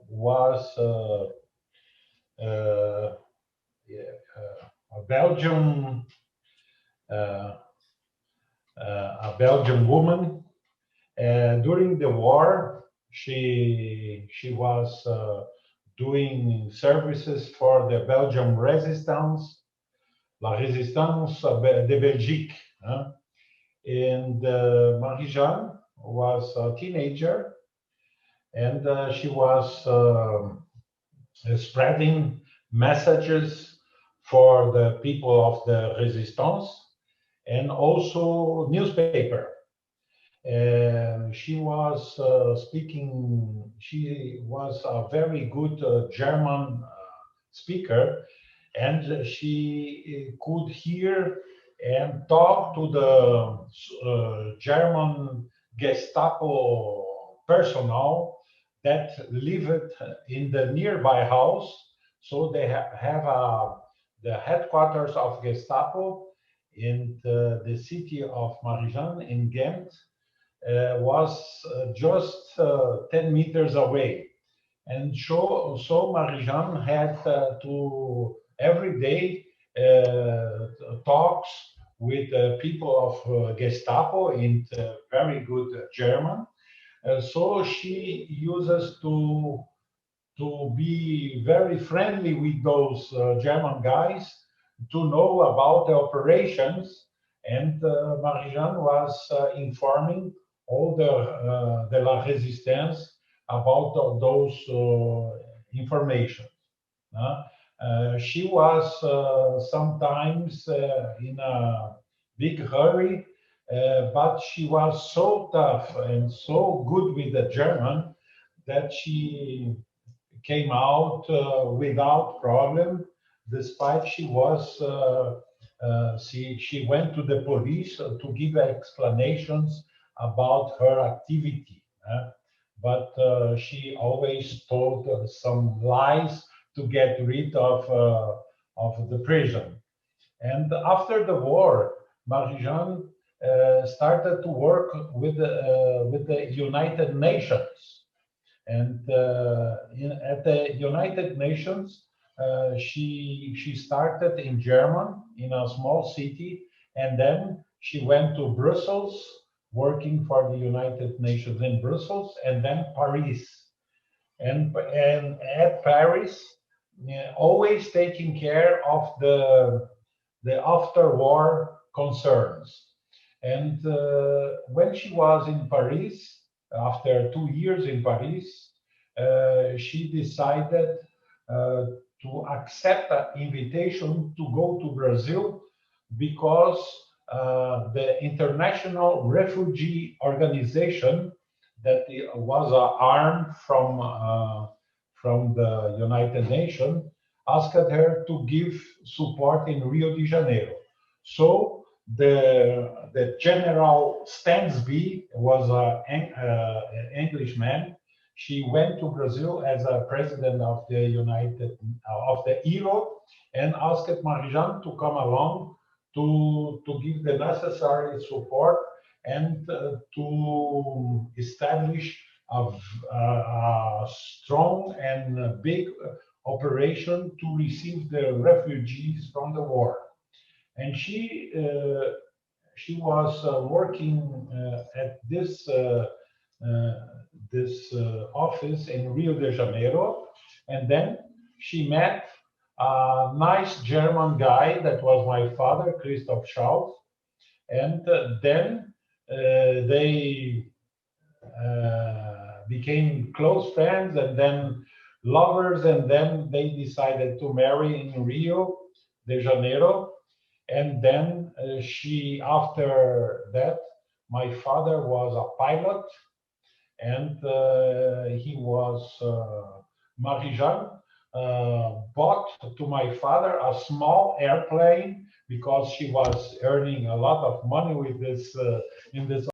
was a Belgian uh, a Belgian woman. During the war, she was doing services for the Belgian resistance, la résistance de Belgique. Huh? And Marie-Jeanne was a teenager, and she was spreading messages for the people of the resistance and also newspaper. She was speaking, she was a very good German speaker, and she could hear and talk to the German Gestapo personnel that lived in the nearby house. So they have the headquarters of Gestapo in the city of Marie-Jeanne in Ghent was just 10 meters away. And so Marie-Jeanne had to every day talks with people of Gestapo in very good German. So she uses to be very friendly with those German guys to know about the operations. And Marie-Jeanne was informing all the La Résistance about those information. She was sometimes in a big hurry, but she was so tough and so good with the German that she came out without problem, despite she went to the police to give explanations about her activity. But she always told some lies to get rid of the prison. And after the war, Marie-Jeanne started to work with the United Nations. And at the United Nations, she started in German in a small city, and then she went to Brussels, working for the United Nations in Brussels, and then Paris. And at Paris, always taking care of the after-war concerns. And when she was in Paris, after 2 years in Paris, she decided to accept an invitation to go to Brazil because the International Refugee Organization, that was an arm from the United Nations, asked her to give support in Rio de Janeiro. So the General Stansby was an Englishman. She went to Brazil as a president of the IRO and asked Marie-Jeanne to come along to give the necessary support and to establish a strong and big operation to receive the refugees from the war. And she was working at this office in Rio de Janeiro, and then she met a nice German guy that was my father, Christoph Schauf, and then they became close friends, and then lovers, and then they decided to marry in Rio de Janeiro. And then after that, my father was a pilot, and he was Marie-Jeanne bought to my father a small airplane because she was earning a lot of money with this in this